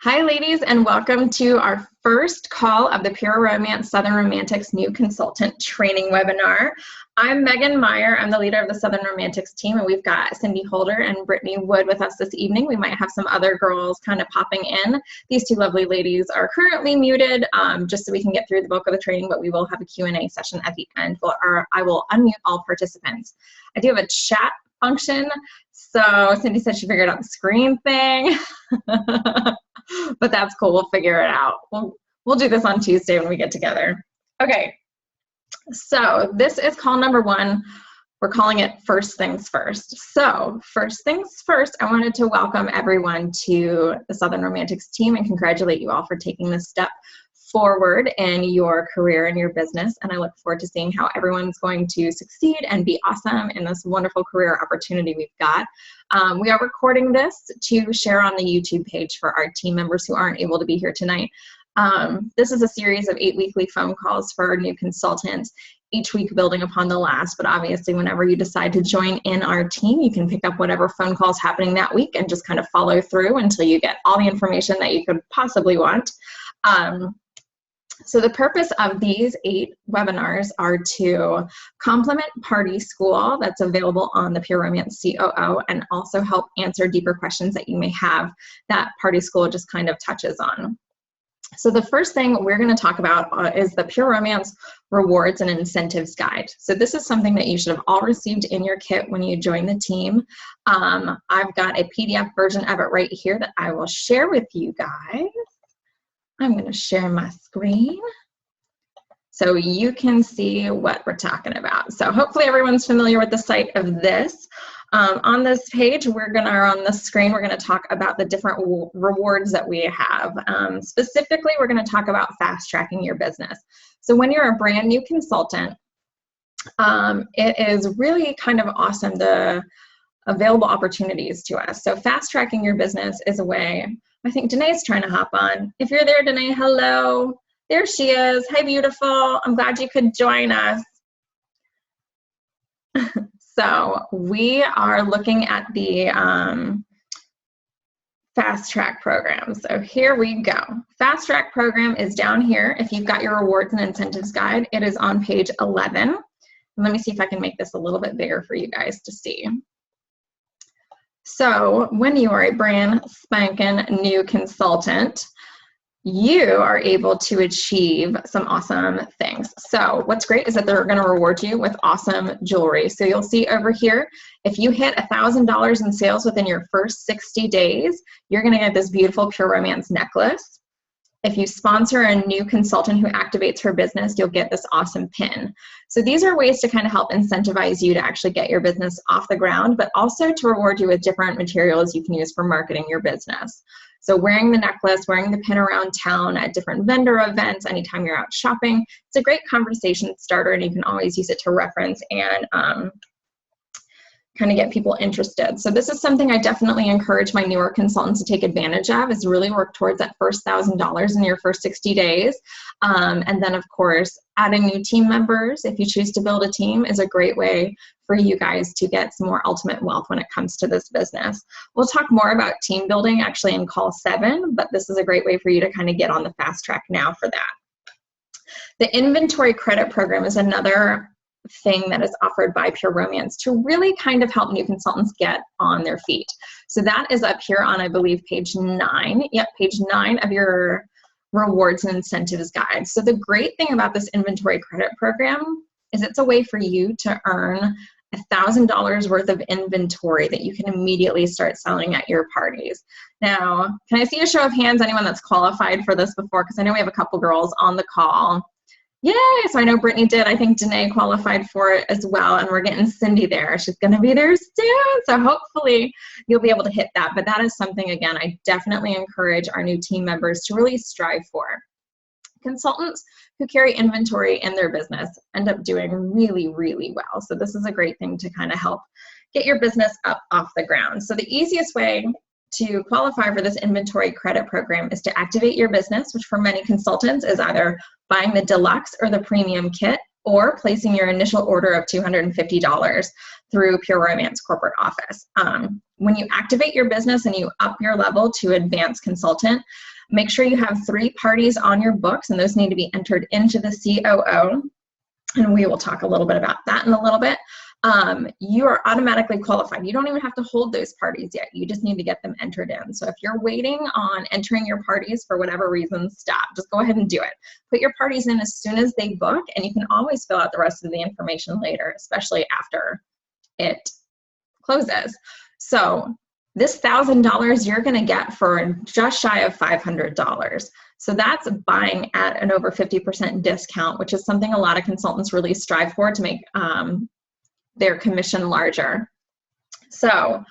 Hi, ladies, and welcome to our first call of the Pure Romance Southern Romantics New Consultant Training Webinar. I'm Megan Meyer. I'm the leader of the Southern Romantics team, and we've got Cindy Holder and Brittany Wood with us this evening. We might have some other girls kind of popping in. These two lovely ladies are currently muted just so we can get through the bulk of the training, but we will have a Q&A session at the end where I will unmute all participants. I do have a chat function, so Cindy said she figured out the screen thing. But that's cool. We'll figure it out. We'll do this on Tuesday when we get together. Okay, so this is call number one. We're calling it First Things First. So first things first, I wanted to welcome everyone to the Southern Romantics team and congratulate you all for taking this step forward in your career and your business. And I look forward to seeing how everyone's going to succeed and be awesome in this wonderful career opportunity we've got. We are recording this to share on the YouTube page for our team members who aren't able to be here tonight. This is a series of 8 weekly phone calls for our new consultants, each week building upon the last. But obviously, whenever you decide to join in our team, you can pick up whatever phone calls happening that week and just kind of follow through until you get all the information that you could possibly want. So the purpose of these 8 webinars are to complement Party School that's available on the Pure Romance COO and also help answer deeper questions that you may have that Party School just kind of touches on. So the first thing we're going to talk about is the Pure Romance Rewards and Incentives Guide. So this is something that you should have all received in your kit when you join the team. I've got a PDF version of it right here that I will share with you guys. I'm going to share my screen so you can see what we're talking about. So hopefully everyone's familiar with the site of this. On this page, on the screen, we're going to talk about the different rewards that we have. Specifically, we're going to talk about fast tracking your business. So when you're a brand new consultant, it is really kind of awesome, the available opportunities to us. So fast tracking your business is a way. I think Danae's trying to hop on. If you're there, Danae, hello. There she is. Hi, beautiful. I'm glad you could join us. So we are looking at the Fast Track program. So here we go. Fast Track program is down here. If you've got your rewards and incentives guide, it is on page 11. And let me see if I can make this a little bit bigger for you guys to see. So when you are a brand spanking new consultant, you are able to achieve some awesome things. So what's great is that they're going to reward you with awesome jewelry. So you'll see over here, if you hit $1,000 in sales within your first 60 days, you're going to get this beautiful Pure Romance necklace. If you sponsor a new consultant who activates her business, you'll get this awesome pin. So these are ways to kind of help incentivize you to actually get your business off the ground, but also to reward you with different materials you can use for marketing your business. So wearing the necklace, wearing the pin around town at different vendor events, anytime you're out shopping, it's a great conversation starter, and you can always use it to reference and kind of get people interested. So this is something I definitely encourage my newer consultants to take advantage of, is really work towards that first $1,000 in your first 60 days. And then of course, adding new team members, if you choose to build a team, is a great way for you guys to get some more ultimate wealth when it comes to this business. We'll talk more about team building actually in call 7, but this is a great way for you to kind of get on the fast track now for that. The inventory credit program is another thing that is offered by Pure Romance to really kind of help new consultants get on their feet. So that is up here on, I believe, page 9. Yep, page 9 of your rewards and incentives guide. So the great thing about this inventory credit program is it's a way for you to earn $1,000 worth of inventory that you can immediately start selling at your parties. Now, can I see a show of hands, anyone that's qualified for this before? Because I know we have a couple girls on the call. Yay! So I know Brittany did. I think Danae qualified for it as well, and we're getting Cindy there. She's going to be there soon, so hopefully you'll be able to hit that. But that is something, again, I definitely encourage our new team members to really strive for. Consultants who carry inventory in their business end up doing really, really well. So this is a great thing to kind of help get your business up off the ground. So the easiest way to qualify for this inventory credit program is to activate your business, which for many consultants is either buying the deluxe or the premium kit, or placing your initial order of $250 through Pure Romance corporate office. When you activate your business and you up your level to advanced consultant, Make sure you have 3 parties on your books, and those need to be entered into the COO. And we will talk a little bit about that in a little bit. You are automatically qualified. You don't even have to hold those parties yet. You just need to get them entered in. So if you're waiting on entering your parties for whatever reason, stop. Just go ahead and do it. Put your parties in as soon as they book, and you can always fill out the rest of the information later, especially after it closes. So this $1,000 you're going to get for just shy of $500. So that's buying at an over 50% discount, which is something a lot of consultants really strive for to make their commission larger. So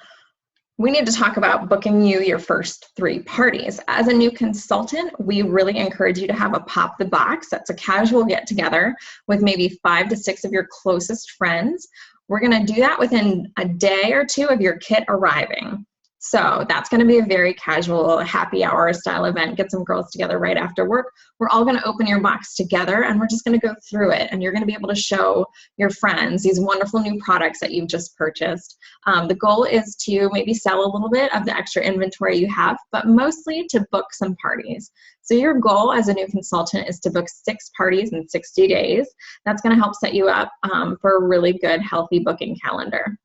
we need to talk about booking you your first 3 parties. As a new consultant, we really encourage you to have a pop the box. That's a casual get together with maybe 5 to 6 of your closest friends. We're going to do that within a day or 2 of your kit arriving. So that's going to be a very casual happy hour style event. Get some girls together right after work. We're all going to open your box together, and we're just going to go through it. And you're going to be able to show your friends these wonderful new products that you've just purchased. The goal is to maybe sell a little bit of the extra inventory you have, but mostly to book some parties. So your goal as a new consultant is to book 6 parties in 60 days. That's going to help set you up for a really good, healthy booking calendar.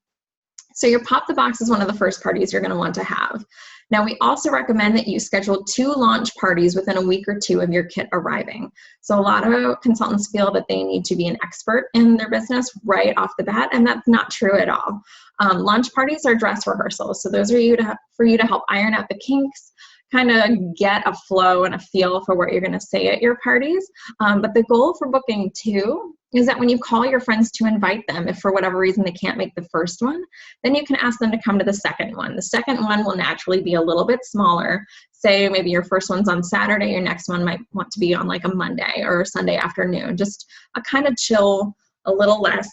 So your Pop the Box is one of the first parties you're going to want to have. Now, we also recommend that you schedule 2 launch parties within a week or 2 of your kit arriving. So a lot of consultants feel that they need to be an expert in their business right off the bat, and that's not true at all. Launch parties are dress rehearsals. So those are for you to help iron out the kinks, kind of get a flow and a feel for what you're going to say at your parties. But the goal for booking 2 is that when you call your friends to invite them, if for whatever reason they can't make the first one, then you can ask them to come to the second one. The second one will naturally be a little bit smaller. Say maybe your first one's on Saturday, your next one might want to be on like a Monday or a Sunday afternoon. Just a kind of chill, a little less,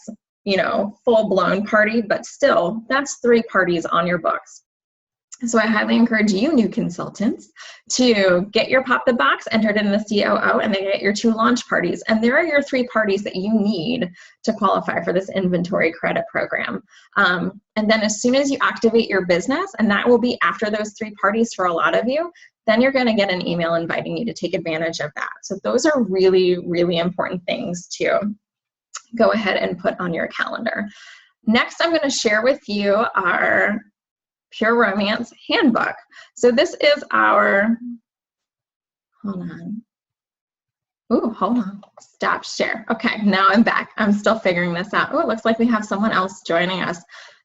full-blown party, but still, that's 3 parties on your books. So I highly encourage you, new consultants, to get your Pop the Box entered in the COO, and then get your 2 launch parties. And there are your 3 parties that you need to qualify for this inventory credit program. And then as soon as you activate your business, and that will be after those 3 parties for a lot of you, then you're going to get an email inviting you to take advantage of that. So those are really, really important things to go ahead and put on your calendar. Next, I'm going to share with you our Pure Romance Handbook. So this is our, hold on, stop share. Okay, now I'm back. I'm still figuring this out. Oh, it looks like we have someone else joining us.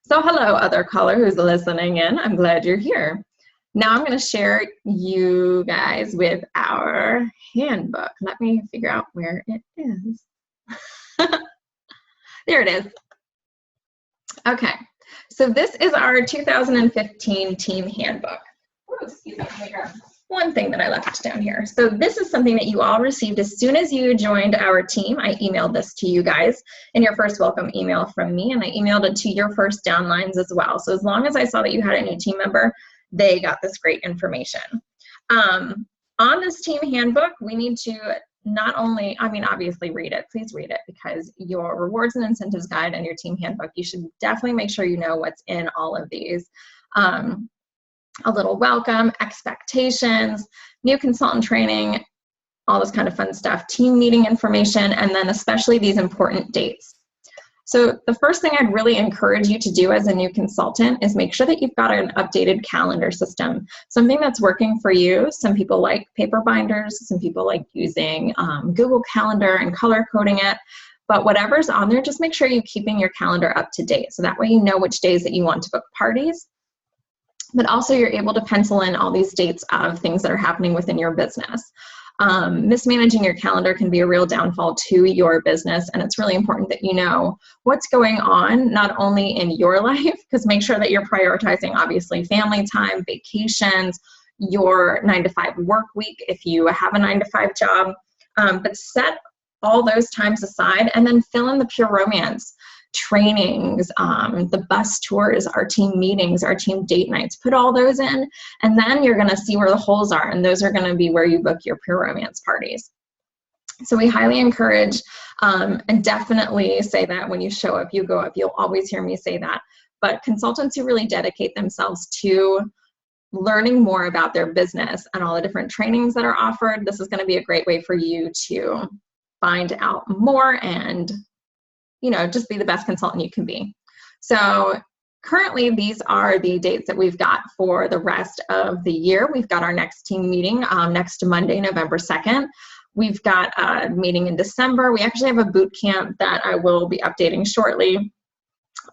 So hello, other caller who's listening in. I'm glad you're here. Now I'm going to share you guys with our handbook. Let me figure out where it is. There it is. Okay. So this is our 2015 Team Handbook. Oh, excuse me, let me grab one thing that I left down here. So this is something that you all received as soon as you joined our team. I emailed this to you guys in your first welcome email from me, and I emailed it to your first downlines as well. So as long as I saw that you had a new team member, they got this great information. On this Team Handbook, we need to not only, obviously read it. Please read it, because your rewards and incentives guide and your team handbook, you should definitely make sure you know what's in all of these. A little welcome, expectations, new consultant training, all this kind of fun stuff, team meeting information, and then especially these important dates. So the first thing I'd really encourage you to do as a new consultant is make sure that you've got an updated calendar system, something that's working for you. Some people like paper binders, some people like using Google Calendar and color coding it, but whatever's on there, just make sure you're keeping your calendar up to date. So that way you know which days that you want to book parties, but also you're able to pencil in all these dates of things that are happening within your business. Mismanaging your calendar can be a real downfall to your business, and it's really important that you know what's going on, not only in your life, because make sure that you're prioritizing, obviously, family time, vacations, your 9-to-5 work week if you have a 9-to-5 job, but set all those times aside and then fill in the Pure Romance trainings, the bus tours, our team meetings, our team date nights. Put all those in, and then you're going to see where the holes are, and those are going to be where you book your Pure Romance parties. So we highly encourage, and definitely say that when you show up, you go up. You'll always hear me say that. But consultants who really dedicate themselves to learning more about their business and all the different trainings that are offered, this is going to be a great way for you to find out more and, you know, just be the best consultant you can be. So currently, these are the dates that we've got for the rest of the year. We've got our next team meeting next Monday, November 2nd. We've got a meeting in December. We actually have a boot camp that I will be updating shortly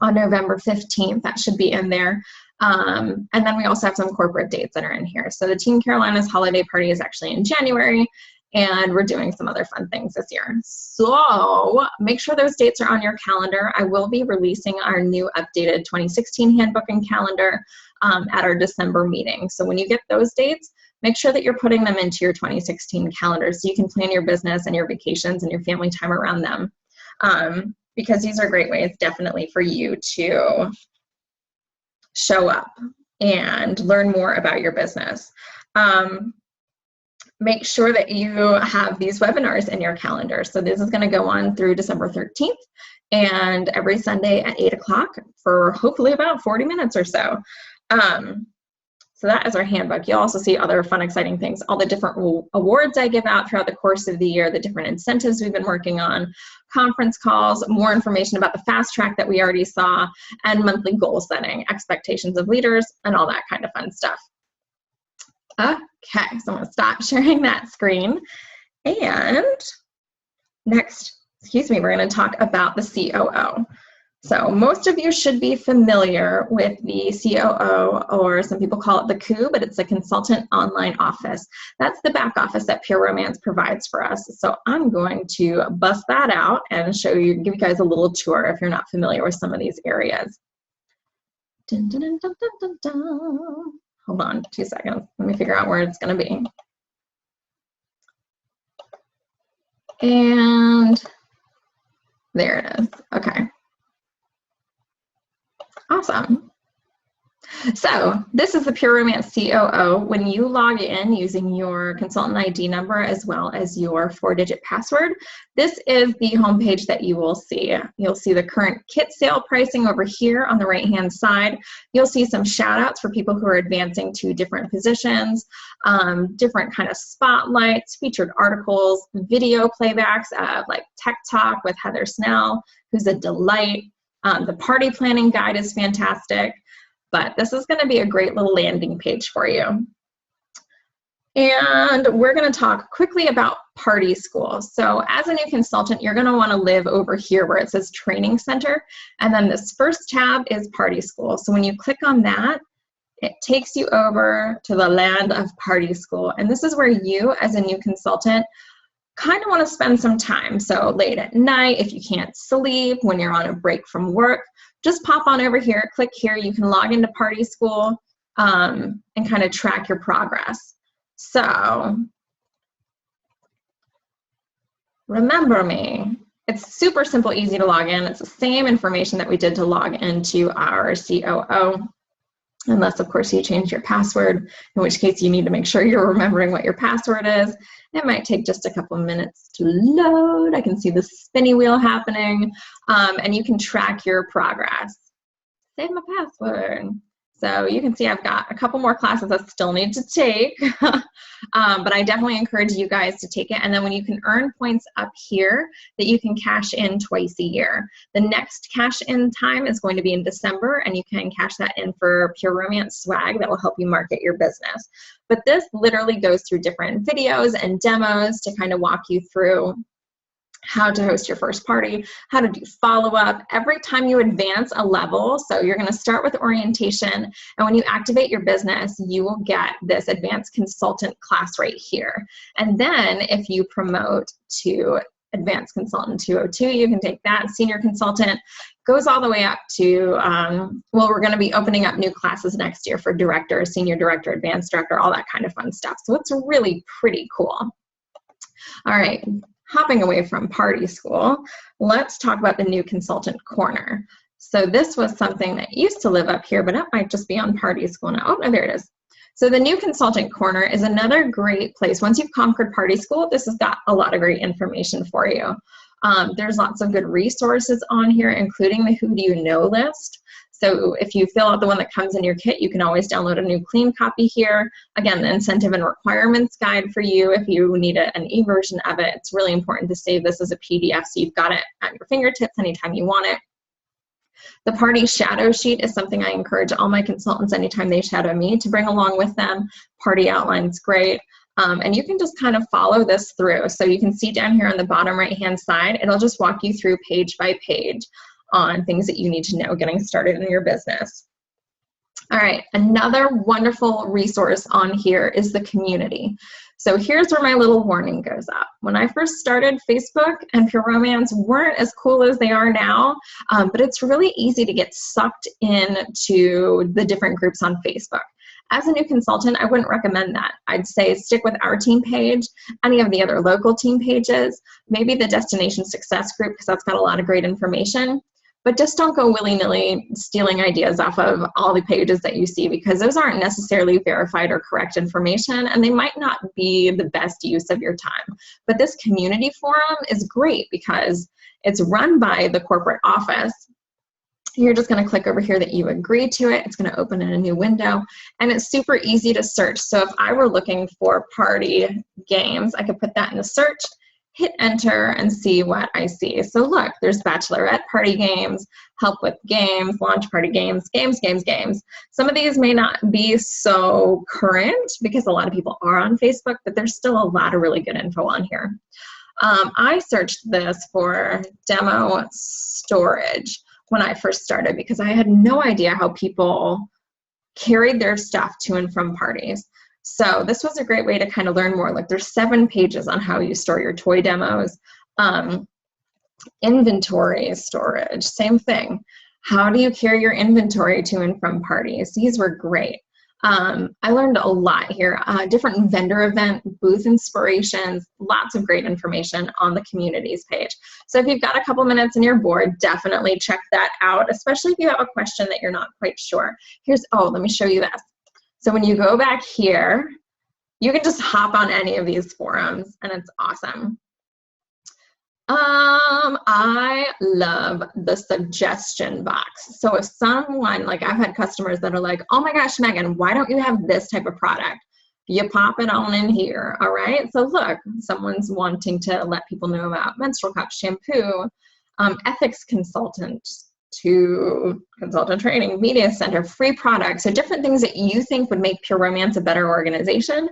on November 15th. That should be in there. And then we also have some corporate dates that are in here. So the Team Carolina's holiday party is actually in January, and we're doing some other fun things this year. So make sure those dates are on your calendar. I will be releasing our new updated 2016 handbook and calendar at our December meeting. So when you get those dates, make sure that you're putting them into your 2016 calendar so you can plan your business and your vacations and your family time around them. Because these are great ways definitely for you to show up and learn more about your business. Make sure that you have these webinars in your calendar. So this is going to go on through December 13th and every Sunday at 8 o'clock for hopefully about 40 minutes or so. So that is our handbook. You'll also see other fun, exciting things, all the different awards I give out throughout the course of the year, the different incentives we've been working on, conference calls, more information about the fast track that we already saw, and monthly goal setting, expectations of leaders, and all that kind of fun stuff. Okay, so I'm gonna stop sharing that screen. And next, we're gonna talk about the COO. So most of you should be familiar with the COO, or some people call it the COO, but it's a consultant online office. That's the back office that Pure Romance provides for us. So I'm going to bust that out and show you, give you guys a little tour if you're not familiar with some of these areas. Dun, dun, dun, dun, dun, dun, dun. Hold on 2 seconds. Let me figure out where it's going to be. And there it is. Okay. Awesome. So this is the Pure Romance COO. When you log in using your consultant ID number as well as your 4-digit password, this is the homepage that you will see. You'll see the current kit sale pricing over here on the right-hand side. You'll see some shout outs for people who are advancing to different positions, different kind of spotlights, featured articles, video playbacks, like Tech Talk with Heather Snell, who's a delight. The party planning guide is fantastic, but this is going to be a great little landing page for you. And we're going to talk quickly about Party School. So as a new consultant, you're going to want to live over here where it says Training Center, and then this first tab is Party School. So when you click on that, it takes you over to the land of Party School, and this is where you, as a new consultant, kind of want to spend some time. So late at night, if you can't sleep, when you're on a break from work, just pop on over here, click here. You can log into Party School and kind of track your progress. So remember me. It's super simple, easy to log in. It's the same information that we did to log into our COO. Unless, of course, you change your password, in which case you need to make sure you're remembering what your password is. It might take just a couple of minutes to load. I can see the spinny wheel happening, and you can track your progress. Save my password. So you can see I've got a couple more classes I still need to take, but I definitely encourage you guys to take it. And then when you can earn points up here that you can cash in twice a year. The next cash in time is going to be in December, and you can cash that in for Pure Romance swag that will help you market your business. But this literally goes through different videos and demos to kind of walk you through how to host your first party, how to do follow-up, every time you advance a level. So you're going to start with orientation, and when you activate your business, you will get this advanced consultant class right here. And then if you promote to advanced consultant 202, you can take that. Senior consultant goes all the way up to, well, we're going to be opening up new classes next year for director, senior director, advanced director, all that kind of fun stuff. So it's really pretty cool. All right. Hopping away from Party School, let's talk about the new consultant corner. So this was something that used to live up here, but it might just be on Party School now. Oh, no, there it is. So the new consultant corner is another great place. Once you've conquered Party School, this has got a lot of great information for you. There's lots of good resources on here, including the Who Do You Know list. So if you fill out the one that comes in your kit, you can always download a new clean copy here. Again, the incentive and requirements guide for you if you need an e-version of it. It's really important to save this as a PDF so you've got it at your fingertips anytime you want it. The party shadow sheet is something I encourage all my consultants anytime they shadow me to bring along with them. Party outline's great. And you can just kind of follow this through. So you can see down here on the bottom right-hand side, it'll just walk you through page by page on things that you need to know getting started in your business. All right, another wonderful resource on here is the community. So here's where my little warning goes up. When I first started, Facebook and Pure Romance weren't as cool as they are now, but it's really easy to get sucked into the different groups on Facebook. As a new consultant, I wouldn't recommend that. I'd say stick with our team page, any of the other local team pages, maybe the Destination Success group because that's got a lot of great information. But just don't go willy-nilly stealing ideas off of all the pages that you see because those aren't necessarily verified or correct information and they might not be the best use of your time. But this community forum is great because it's run by the corporate office. You're just going to click over here that you agree to it. It's going to open in a new window and it's super easy to search. So if I were looking for party games, I could put that in the search, hit enter and see what I see. So look, there's bachelorette party games, help with games, launch party games, games. Some of these may not be so current because a lot of people are on Facebook, but there's still a lot of really good info on here. I searched this for demo storage when I first started because I had no idea how people carried their stuff to and from parties. So this was a great way to kind of learn more. Like there's 7 pages on how you store your toy demos. Inventory storage, same thing. How do you carry your inventory to and from parties? These were great. I learned a lot here. Different vendor event, booth inspirations, lots of great information on the communities page. So if you've got a couple minutes and you're bored, definitely check that out, especially if you have a question that you're not quite sure. Let me show you this. So when you go back here, you can just hop on any of these forums and it's awesome. I love the suggestion box. So if someone, like I've had customers that are like, oh my gosh, Megan, why don't you have this type of product? You pop it on in here, all right? So look, someone's wanting to let people know about menstrual cup shampoo, ethics consultant, to consultant training, media center, free products. So different things that you think would make Pure Romance a better organization,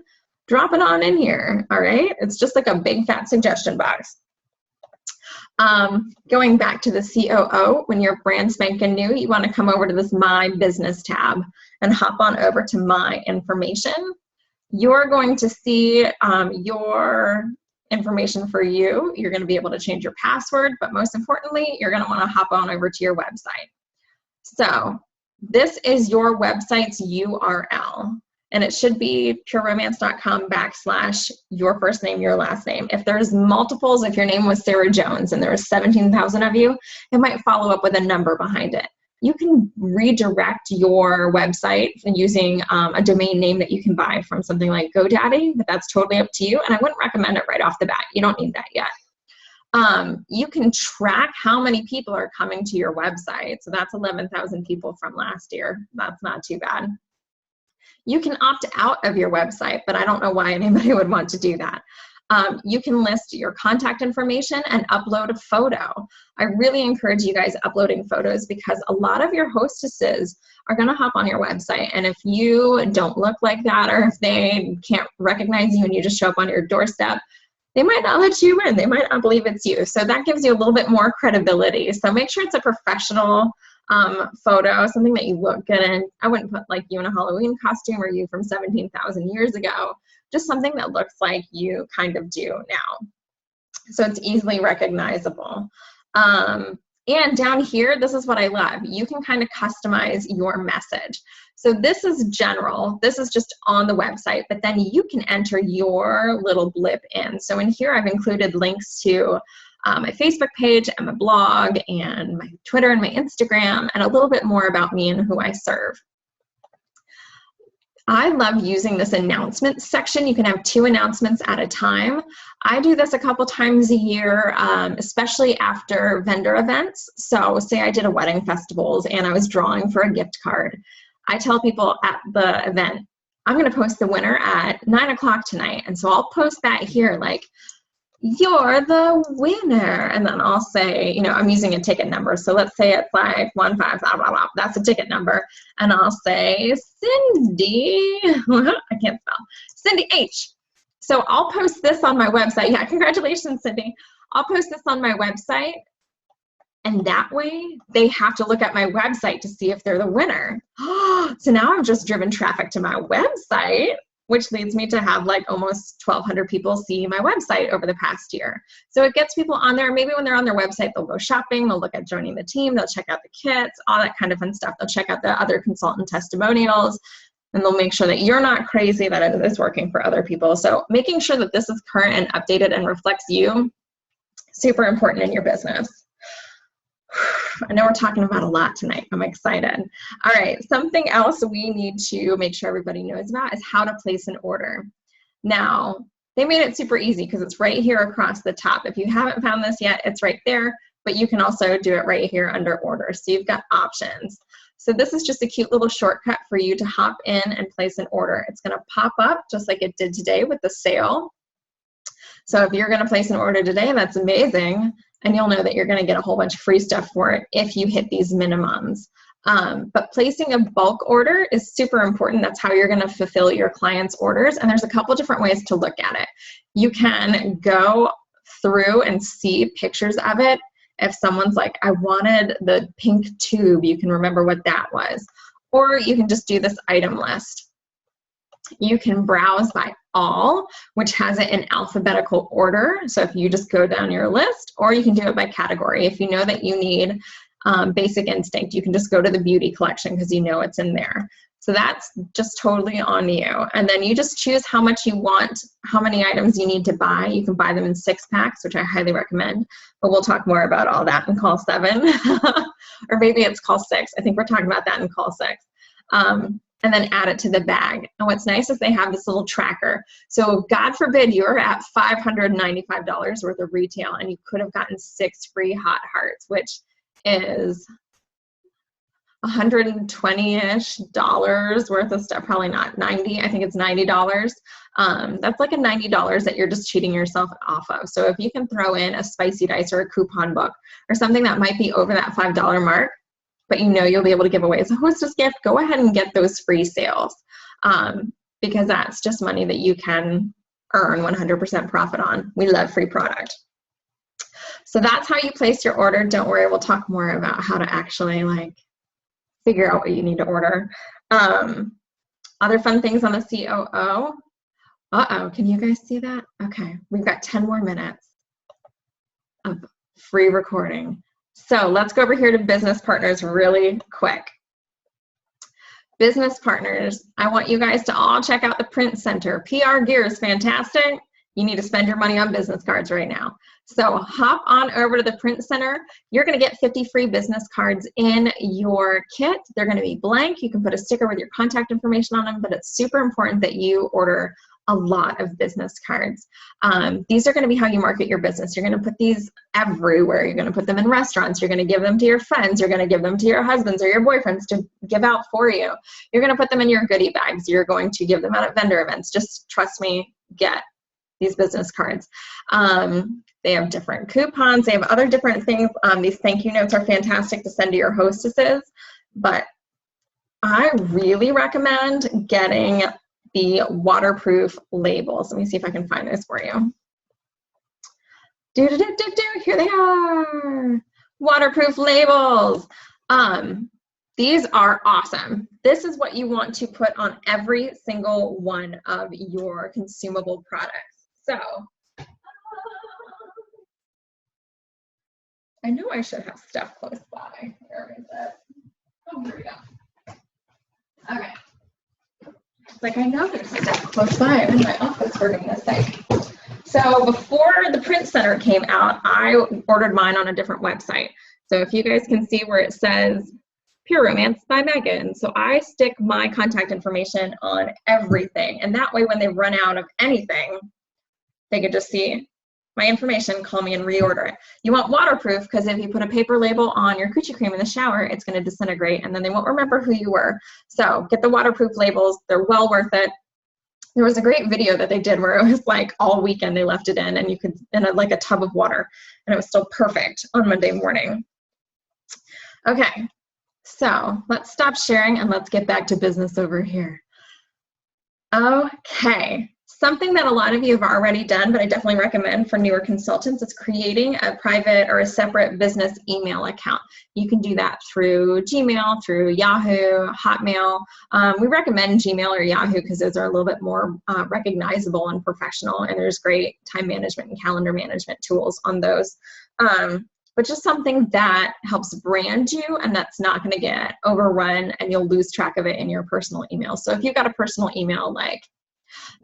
drop it on in here, all right? It's just like a big fat suggestion box. Going back to the COO, when you're brand spanking new, you want to come over to this My Business tab and hop on over to My Information. You're going to see your information for you. You're going to be able to change your password, but most importantly, you're going to want to hop on over to your website. So this is your website's URL. And it should be pureromance.com / your first name, your last name. If there's multiples, if your name was Sarah Jones and there was 17,000 of you, it might follow up with a number behind it. You can redirect your website using a domain name that you can buy from something like GoDaddy, but that's totally up to you. And I wouldn't recommend it right off the bat. You don't need that yet. You can track how many people are coming to your website. So that's 11,000 people from last year. That's not too bad. You can opt out of your website, but I don't know why anybody would want to do that. You can list your contact information and upload a photo. I really encourage you guys uploading photos because a lot of your hostesses are going to hop on your website, and if you don't look like that or if they can't recognize you and you just show up on your doorstep, they might not let you in. They might not believe it's you. So that gives you a little bit more credibility. So make sure it's a professional photo, something that you look good in. I wouldn't put like you in a Halloween costume or you from 17,000 years ago, just something that looks like you kind of do now. So it's easily recognizable. And down here, this is what I love. You can kind of customize your message. So this is general. This is just on the website, but then you can enter your little blip in. So in here, I've included links to my Facebook page and my blog and my Twitter and my Instagram and a little bit more about me and who I serve. I love using this announcement section. You can have 2 announcements at a time. I do this a couple times a year, especially after vendor events. So say I did a wedding festivals and I was drawing for a gift card. I tell people at the event, I'm going to post the winner at 9 o'clock tonight. And so I'll post that here, like, you're the winner. And then I'll say, you know, I'm using a ticket number. So let's say it's like 15, blah, blah, blah. That's a ticket number. And I'll say, Cindy, I can't spell, Cindy H. So I'll post this on my website. Yeah, congratulations, Cindy. I'll post this on my website. And that way they have to look at my website to see if they're the winner. So now I've just driven traffic to my website, which leads me to have like almost 1,200 people see my website over the past year. So it gets people on there. Maybe when they're on their website, they'll go shopping, they'll look at joining the team, they'll check out the kits, all that kind of fun stuff. They'll check out the other consultant testimonials, and they'll make sure that you're not crazy, that it is working for other people. So making sure that this is current and updated and reflects you, super important in your business. I know we're talking about a lot tonight. I'm excited. All right, something else we need to make sure everybody knows about is how to place an order. Now, they made it super easy because it's right here across the top. If you haven't found this yet, it's right there, but you can also do it right here under order. So you've got options. So this is just a cute little shortcut for you to hop in and place an order. It's going to pop up just like it did today with the sale. So if you're going to place an order today, that's amazing. And you'll know that you're going to get a whole bunch of free stuff for it if you hit these minimums. But placing a bulk order is super important. That's how you're going to fulfill your clients' orders. And there's a couple different ways to look at it. You can go through and see pictures of it. If someone's like, I wanted the pink tube, you can remember what that was. Or you can just do this item list. You can browse by all, which has it in alphabetical order. So if you just go down your list, or you can do it by category. If you know that you need Basic Instinct, you can just go to the beauty collection because you know it's in there. So that's just totally on you. And then you just choose how much you want, how many items you need to buy. You can buy them in 6-packs, which I highly recommend, but we'll talk more about all that in call 7. Or maybe it's call 6. I think we're talking about that in call 6. And then add it to the bag. And what's nice is they have this little tracker. So God forbid you're at $595 worth of retail and you could have gotten 6 free hot hearts, which is $120-ish worth of stuff, probably not 90. I think it's $90. That's like a $90 that you're just cheating yourself off of. So if you can throw in a spicy dice or a coupon book or something that might be over that $5 mark, but you know you'll be able to give away as a hostess gift, go ahead and get those free sales because that's just money that you can earn 100% profit on. We love free product. So that's how you place your order. Don't worry, we'll talk more about how to actually like figure out what you need to order. Other fun things on the COO. Uh-oh, can you guys see that? Okay, we've got 10 more minutes of free recording. So let's go over here to business partners really quick. Business partners, I want you guys to all check out the Print Center. PR gear is fantastic. You need to spend your money on business cards right now. So hop on over to the Print Center. You're going to get 50 free business cards in your kit. They're going to be blank. You can put a sticker with your contact information on them, but it's super important that you order a lot of business cards. These are going to be how you market your business. You're going to put these everywhere. You're going to put them in restaurants. You're going to give them to your friends. You're going to give them to your husbands or your boyfriends to give out for you. You're going to put them in your goodie bags. You're going to give them out at vendor events. Just trust me, get these business cards. They have different coupons. They have other different things. These thank you notes are fantastic to send to your hostesses, but I really recommend getting the waterproof labels. Let me see if I can find those for you. Here they are. Waterproof labels. These are awesome. This is what you want to put on every single one of your consumable products. So, I know I should have stuff close by. Where is it? Oh, here we go. Okay. It's like, I know there's stuff close by. I'm in my office for goodness sake. So before the Print Center came out, I ordered mine on a different website. So if you guys can see where it says Pure Romance by Megan. So I stick my contact information on everything. And that way, when they run out of anything, they could just see my information, call me, and reorder it. You want waterproof because if you put a paper label on your coochie cream in the shower, it's going to disintegrate and then they won't remember who you were. So get the waterproof labels. They're well worth it. There was a great video that they did where it was like all weekend they left it in and you could, like a tub of water, and it was still perfect on Monday morning. Okay, so let's stop sharing and let's get back to business over here. Okay, something that a lot of you have already done, but I definitely recommend for newer consultants, is creating a private or a separate business email account. You can do that through Gmail, through Yahoo, Hotmail. We recommend Gmail or Yahoo because those are a little bit more recognizable and professional, and there's great time management and calendar management tools on those. But just something that helps brand you and that's not going to get overrun and you'll lose track of it in your personal email. So if you've got a personal email like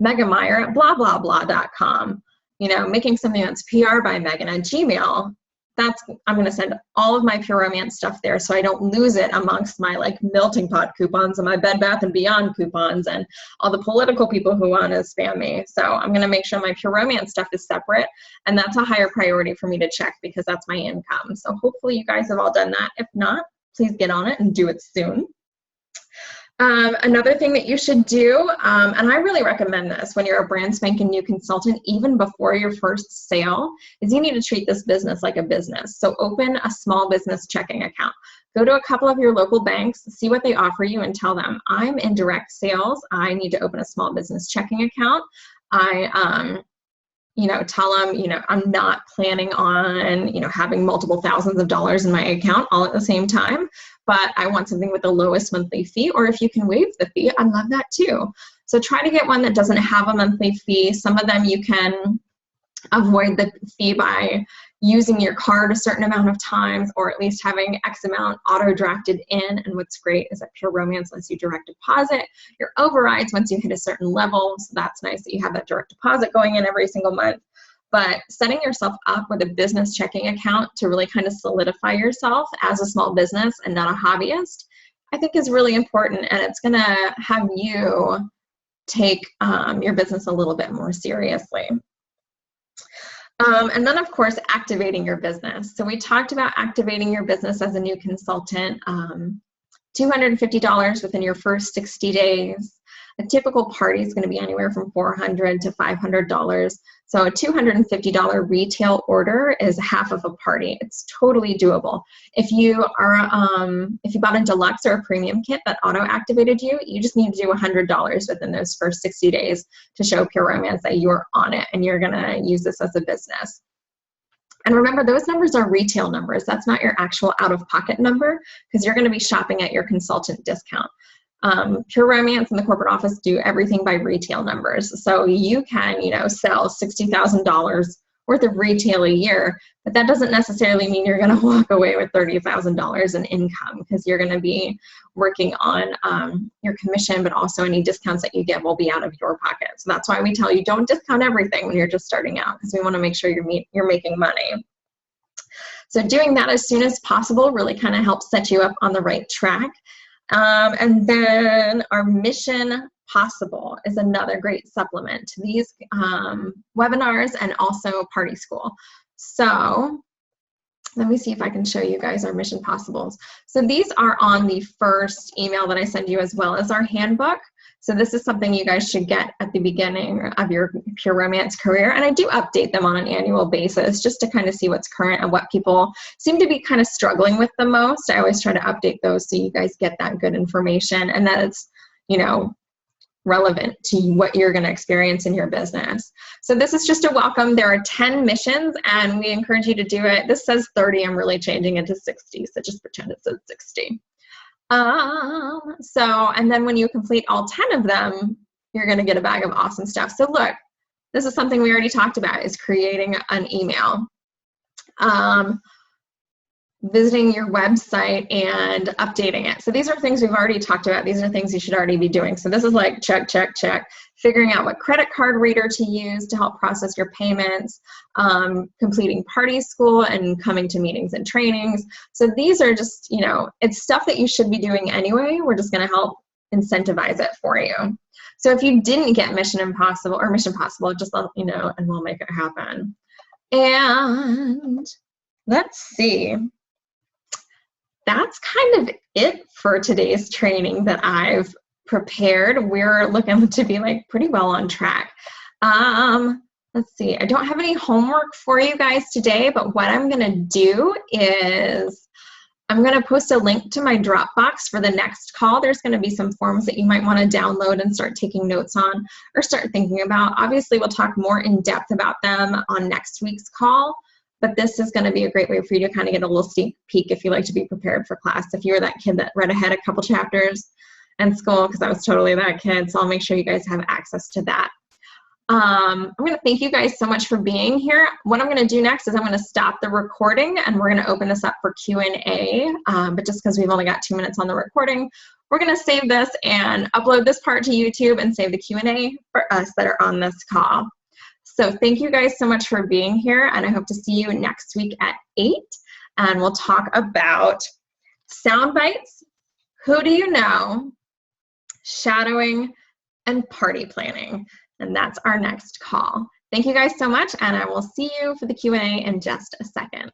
megameyer@blah-blah-blah.com, making something that's PR by Megan at Gmail, I'm going to send all of my Pure Romance stuff there so I don't lose it amongst my like melting pot coupons and my Bed Bath & Beyond coupons and all the political people who want to spam me. So I'm going to make sure my Pure Romance stuff is separate, and that's a higher priority for me to check because that's my income. So hopefully you guys have all done that. If not, please get on it and do it soon. Another thing that you should do, and I really recommend this when you're a brand spanking new consultant, even before your first sale, is you need to treat this business like a business. So open a small business checking account. Go to a couple of your local banks, see what they offer you, and tell them, I'm in direct sales. I need to open a small business checking account. Tell them, I'm not planning on, having multiple thousands of dollars in my account all at the same time, but I want something with the lowest monthly fee, or if you can waive the fee, I love that too. So try to get one that doesn't have a monthly fee. Some of them you can avoid the fee by using your card a certain amount of times, or at least having X amount auto-directed in. And what's great is that Pure Romance lets you direct deposit your overrides once you hit a certain level. So that's nice that you have that direct deposit going in every single month. But setting yourself up with a business checking account to really kind of solidify yourself as a small business and not a hobbyist, I think is really important. And it's going to have you take your business a little bit more seriously. And then, of course, activating your business. So we talked about activating your business as a new consultant, $250 within your first 60 days. A typical party is going to be anywhere from $400 to $500. So a $250 retail order is half of a party. It's totally doable. If you bought a deluxe or a premium kit that auto-activated you, you just need to do $100 within those first 60 days to show Pure Romance that you're on it and you're going to use this as a business. And remember, those numbers are retail numbers. That's not your actual out-of-pocket number because you're going to be shopping at your consultant discount. Pure Romance and the corporate office do everything by retail numbers. So you can, sell $60,000 worth of retail a year, but that doesn't necessarily mean you're going to walk away with $30,000 in income because you're going to be working on your commission, but also any discounts that you get will be out of your pocket. So that's why we tell you don't discount everything when you're just starting out because we want to make sure you're making money. So doing that as soon as possible really kind of helps set you up on the right track. And then our Mission Possible is another great supplement to these webinars and also Party School. So let me see if I can show you guys our Mission Possibles. So these are on the first email that I send you as well as our handbook. So this is something you guys should get at the beginning of your Pure Romance career. And I do update them on an annual basis just to kind of see what's current and what people seem to be kind of struggling with the most. I always try to update those so you guys get that good information and that it's, relevant to what you're going to experience in your business. So this is just a welcome. There are 10 missions and we encourage you to do it. This says 30. I'm really changing it to 60. So just pretend it says 60. And then when you complete all 10 of them, you're going to get a bag of awesome stuff. So look, this is something we already talked about, is creating an email. visiting your website and updating it. So these are things we've already talked about. These are things you should already be doing. So this is like check, check, check. Figuring out what credit card reader to use to help process your payments, completing party school and coming to meetings and trainings. So these are just, you know, it's stuff that you should be doing anyway. We're just going to help incentivize it for you. So if you didn't get Mission Impossible or Mission Possible, just let me know and we'll make it happen. And let's see. That's kind of it for today's training that I've prepared. We're looking to be like pretty well on track. Let's see, I don't have any homework for you guys today, but what I'm gonna do is I'm gonna post a link to my Dropbox for the next call. There's gonna be some forms that you might wanna download and start taking notes on or start thinking about. Obviously, we'll talk more in depth about them on next week's call, but this is gonna be a great way for you to kind of get a little sneak peek if you like to be prepared for class. If you were that kid that read ahead a couple chapters in school, because I was totally that kid, so I'll make sure you guys have access to that. I'm going to thank you guys so much for being here. What I'm going to do next is I'm going to stop the recording and we're going to open this up for Q&A, but just because we've only got 2 minutes on the recording, we're going to save this and upload this part to YouTube and save the Q&A for us that are on this call. So thank you guys so much for being here, and I hope to see you next week at 8, and we'll talk about sound bites, who do you know, shadowing, and party planning. And that's our next call. Thank you guys so much, and I will see you for the Q&A in just a second.